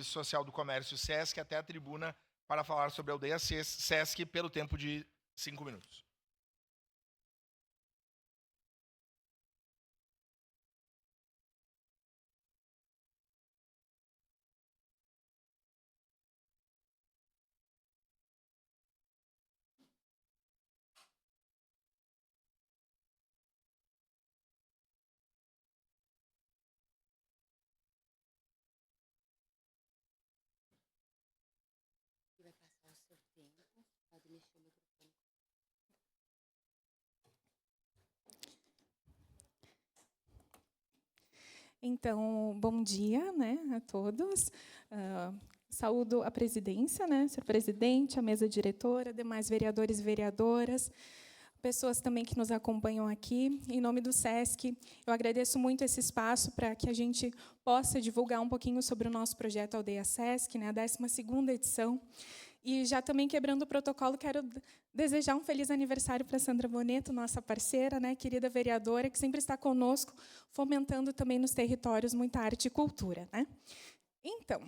Social do Comércio SESC até a tribuna para falar sobre a aldeia SESC pelo tempo de 5 minutos. Vai passar o seu tempo, pode mexer o microfone. Então, bom dia, né, a todos. Saúdo a presidência, né, senhor presidente, a mesa diretora, demais vereadores e vereadoras, pessoas também que nos acompanham aqui. Em nome do SESC, eu agradeço muito esse espaço para que a gente possa divulgar um pouquinho sobre o nosso projeto Aldeia SESC, né, a 12ª edição. E já também quebrando o protocolo, quero desejar um feliz aniversário para a Sandra Boneto, nossa parceira, né, querida vereadora, que sempre está conosco, fomentando também nos territórios muita arte e cultura, né? Então,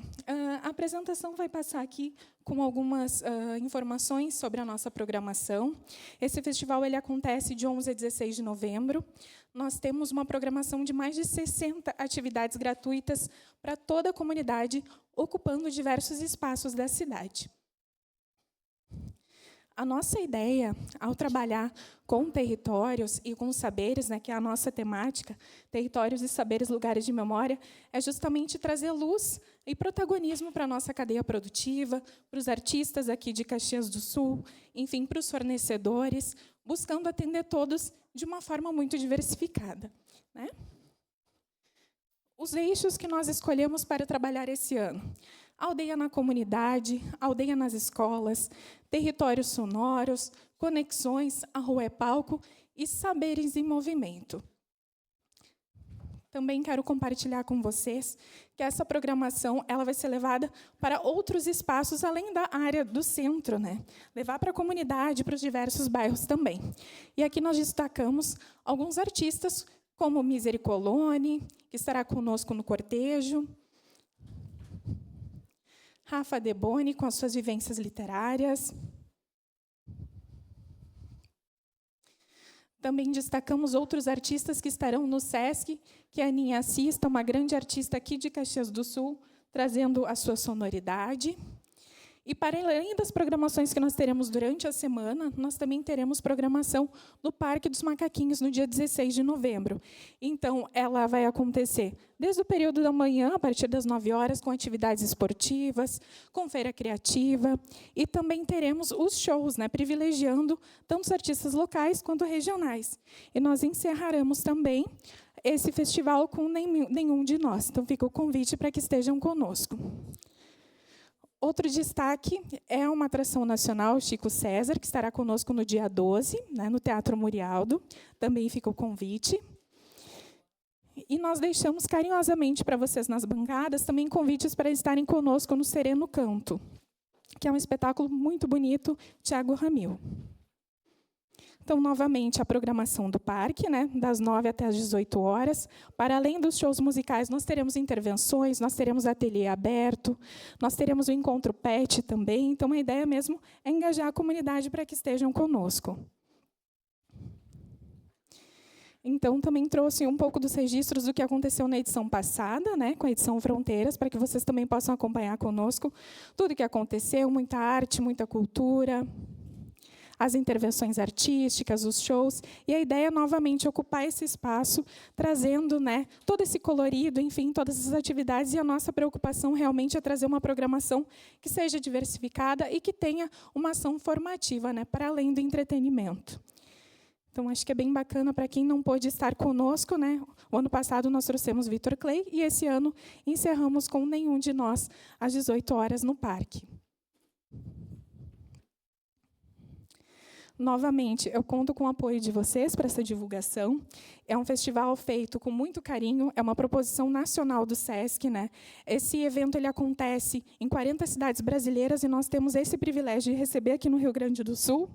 a apresentação vai passar aqui com algumas informações sobre a nossa programação. Esse festival ele acontece de 11 a 16 de novembro. Nós temos uma programação de mais de 60 atividades gratuitas para toda a comunidade, ocupando diversos espaços da cidade. A nossa ideia, ao trabalhar com territórios e com saberes, né, que é a nossa temática, territórios e saberes, lugares de memória, é justamente trazer luz e protagonismo para a nossa cadeia produtiva, para os artistas aqui de Caxias do Sul, enfim, para os fornecedores, buscando atender todos de uma forma muito diversificada, né? Os eixos que nós escolhemos para trabalhar esse ano: aldeia na comunidade, aldeia nas escolas, territórios sonoros, conexões, a rua é palco e saberes em movimento. Também quero compartilhar com vocês que essa programação ela vai ser levada para outros espaços além da área do centro, né? Levar para a comunidade, para os diversos bairros também. E aqui nós destacamos alguns artistas, como Misericolone, que estará conosco no cortejo, Rafa Deboni, com as suas vivências literárias. Também destacamos outros artistas que estarão no SESC, que é a Aninha Assista, uma grande artista aqui de Caxias do Sul, trazendo a sua sonoridade. E, para além das programações que nós teremos durante a semana, nós também teremos programação no Parque dos Macaquinhos, no dia 16 de novembro. Então, ela vai acontecer desde o período da manhã, a partir das 9 horas, com atividades esportivas, com feira criativa, e também teremos os shows, né, privilegiando tanto os artistas locais quanto regionais. E nós encerraremos também esse festival com nenhum de nós. Então, fica o convite para que estejam conosco. Outro destaque é uma atração nacional, Chico César, que estará conosco no dia 12, né, no Teatro Murialdo. Também fica o convite. E nós deixamos carinhosamente para vocês nas bancadas também convites para estarem conosco no Sereno Canto, que é um espetáculo muito bonito, Thiago Ramil. Então, novamente, a programação do parque, né, das 9 até as 18 horas. Para além dos shows musicais, nós teremos intervenções, nós teremos ateliê aberto, nós teremos o encontro PET também. Então, a ideia mesmo é engajar a comunidade para que estejam conosco. Então, também trouxe um pouco dos registros do que aconteceu na edição passada, né, com a edição Fronteiras, para que vocês também possam acompanhar conosco tudo o que aconteceu, muita arte, muita cultura, as intervenções artísticas, os shows, e a ideia é novamente ocupar esse espaço, trazendo, né, todo esse colorido, enfim, todas essas atividades, e a nossa preocupação realmente é trazer uma programação que seja diversificada e que tenha uma ação formativa, né, para além do entretenimento. Então, acho que é bem bacana para quem não pôde estar conosco, né? O ano passado nós trouxemos Vitor Clay, e esse ano encerramos com nenhum de nós às 18 horas no parque. Novamente, eu conto com o apoio de vocês para essa divulgação. É um festival feito com muito carinho, é uma proposição nacional do SESC, né? Esse evento ele acontece em 40 cidades brasileiras e nós temos esse privilégio de receber aqui no Rio Grande do Sul.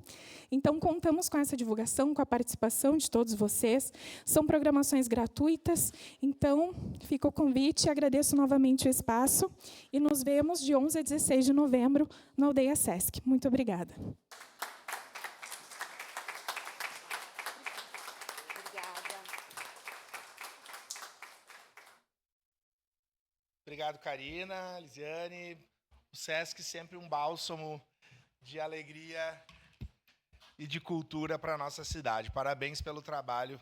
Então, contamos com essa divulgação, com a participação de todos vocês. São programações gratuitas, então, fica o convite, agradeço novamente o espaço e nos vemos de 11 a 16 de novembro na Aldeia SESC. Muito obrigada. Obrigado, Karina, Lisiane. O SESC sempre um bálsamo de alegria e de cultura para a nossa cidade. Parabéns pelo trabalho